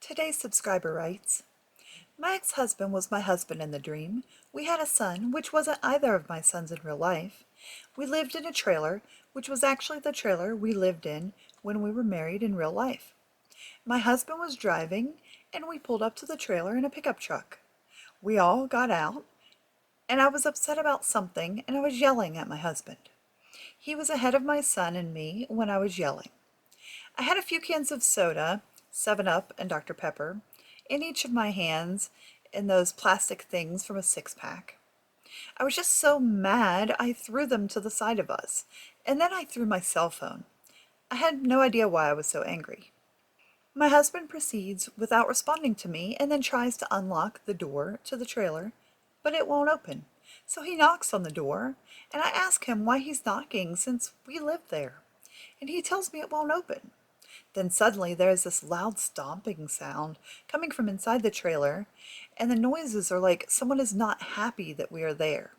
Today's subscriber writes, my ex-husband was my husband in the dream. We had a son, which wasn't either of my sons in real life. We lived in a trailer, which was actually the trailer we lived in when we were married in real life. My husband was driving, and we pulled up to the trailer in a pickup truck. We all got out, and I was upset about something, and I was yelling at my husband. He was ahead of my son and me when I was yelling. I had a few cans of soda, 7-Up and Dr. Pepper, in each of my hands in those plastic things from a six-pack. I was just so mad I threw them to the side of us, and then I threw my cell phone. I had no idea why I was so angry. My husband proceeds without responding to me and then tries to unlock the door to the trailer, but it won't open. So he knocks on the door, and I ask him why he's knocking since we live there, and he tells me it won't open. Then suddenly there's this loud stomping sound coming from inside the trailer, and the noises are like someone is not happy that we are there.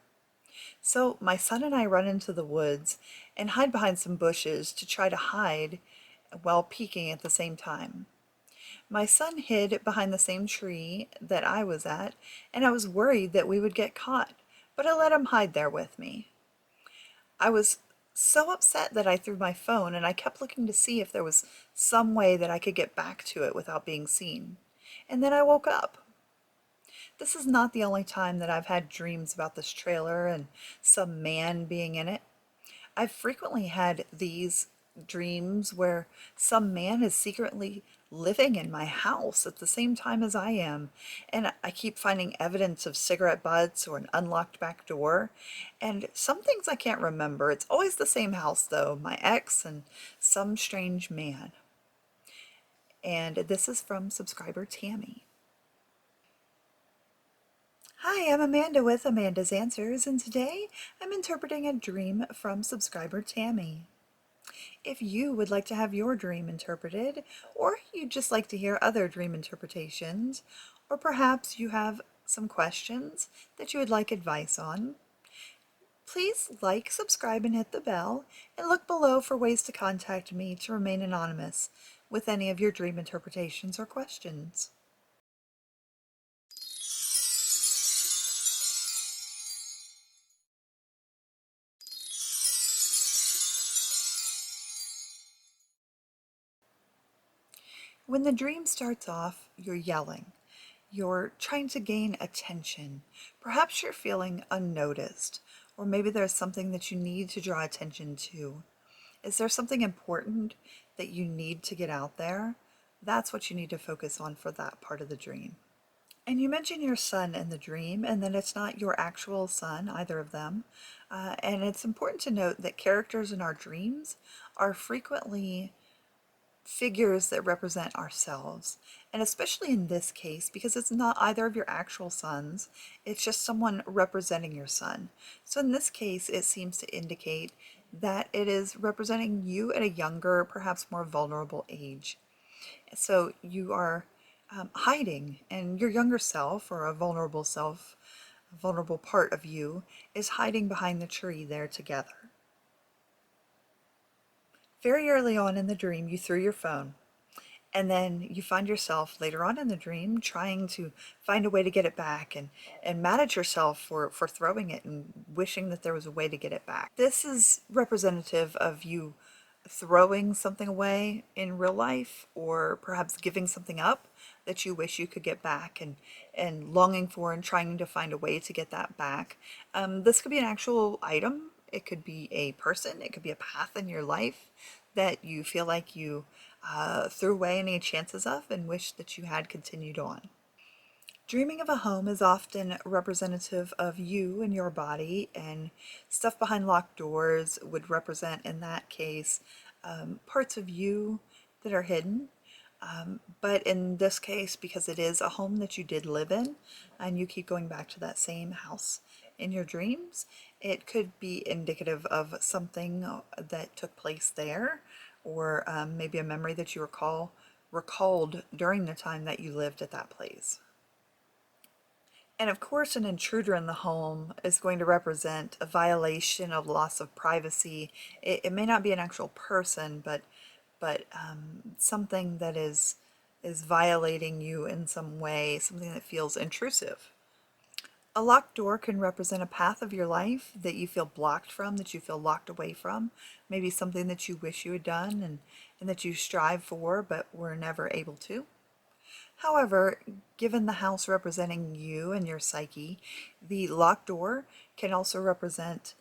So my son and I run into the woods and hide behind some bushes to try to hide while peeking at the same time. My son hid behind the same tree that I was at, and I was worried that we would get caught, but I let him hide there with me. I was so upset that I threw my phone, and I kept looking to see if there was some way that I could get back to it without being seen. And then I woke up. This is not the only time that I've had dreams about this trailer and some man being in it. I've frequently had these dreams where some man is secretly living in my house at the same time as I am, and I keep finding evidence of cigarette butts or an unlocked back door, and some things I can't remember. It's always the same house though, my ex and some strange man. And this is from subscriber Tammy. Hi, I'm Amanda with Amanda's Answers, and today I'm interpreting a dream from subscriber Tammy. If you would like to have your dream interpreted, or you'd just like to hear other dream interpretations, or perhaps you have some questions that you would like advice on, please like, subscribe, and hit the bell, and look below for ways to contact me to remain anonymous with any of your dream interpretations or questions. When the dream starts off, you're yelling. You're trying to gain attention. Perhaps you're feeling unnoticed, or maybe there's something that you need to draw attention to. Is there something important that you need to get out there? That's what you need to focus on for that part of the dream. And you mention your son in the dream, and then it's not your actual son, either of them. And it's important to note that characters in our dreams are frequently figures that represent ourselves. And especially in this case, because it's not either of your actual sons, it's just someone representing your son. So in this case, it seems to indicate that it is representing you at a younger, perhaps more vulnerable age. So you are hiding, and your younger self, or a vulnerable self, a vulnerable part of you, is hiding behind the tree there together. Very early on in the dream, you threw your phone, and then you find yourself later on in the dream trying to find a way to get it back, and mad at yourself for throwing it and wishing that there was a way to get it back. This is representative of you throwing something away in real life, or perhaps giving something up that you wish you could get back, and longing for and trying to find a way to get that back. This could be an actual item. It could be a person. It could be a path in your life that you feel like you threw away any chances of and wish that you had continued on. Dreaming of a home is often representative of you and your body, and stuff behind locked doors would represent, in that case, parts of you that are hidden. But in this case, because it is a home that you did live in, and you keep going back to that same house in your dreams, it could be indicative of something that took place there, or maybe a memory that you recalled during the time that you lived at that place. And of course, an intruder in the home is going to represent a violation of loss of privacy. It may not be an actual person, but something that is is violating you in some way, something that feels intrusive. A locked door can represent a path of your life that you feel blocked from, that you feel locked away from, maybe something that you wish you had done and that you strive for but were never able to. However, given the house representing you and your psyche, the locked door can also represent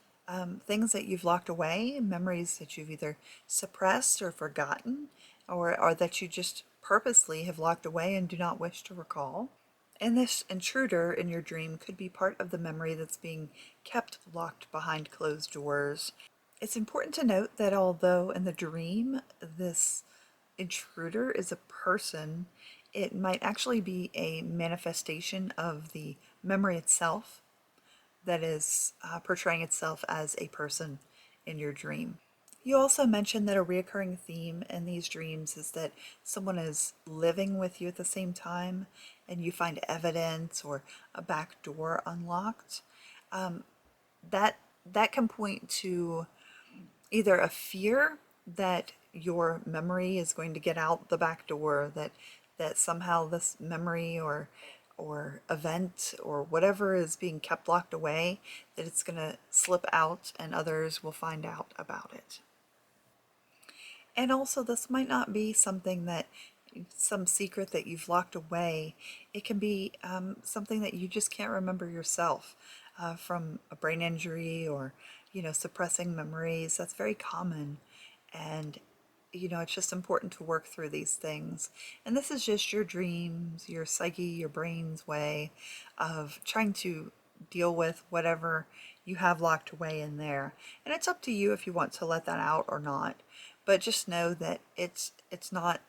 things that you've locked away, memories that you've either suppressed or forgotten, or that you just purposely have locked away and do not wish to recall. And this intruder in your dream could be part of the memory that's being kept locked behind closed doors. It's important to note that although in the dream this intruder is a person, it might actually be a manifestation of the memory itself that is portraying itself as a person in your dream. You also mentioned that a recurring theme in these dreams is that someone is living with you at the same time and you find evidence or a back door unlocked. Um, that that can point to either a fear that your memory is going to get out the back door, that somehow this memory or event or whatever is being kept locked away, that it's going to slip out and others will find out about it. And also, this might not be something that some secret that you've locked away. It can be something that you just can't remember yourself from a brain injury or, suppressing memories. That's very common. And, it's just important to work through these things. And this is just your dreams, your psyche, your brain's way of trying to deal with whatever you have locked away in there. And it's up to you if you want to let that out or not. But just know that it's not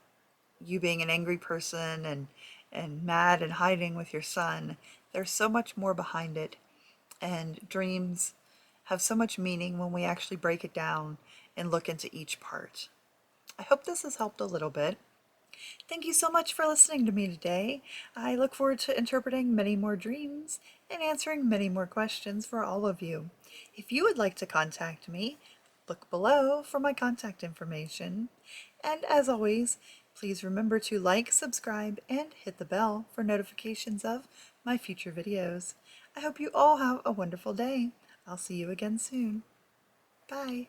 you being an angry person and mad and hiding with your son. There's so much more behind it, and dreams have so much meaning when we actually break it down and look into each part. I hope this has helped a little bit. Thank you so much for listening to me today. I look forward to interpreting many more dreams and answering many more questions for all of you. If you would like to contact me, look below for my contact information. And as always, please remember to like, subscribe, and hit the bell for notifications of my future videos. I hope you all have a wonderful day. I'll see you again soon. Bye.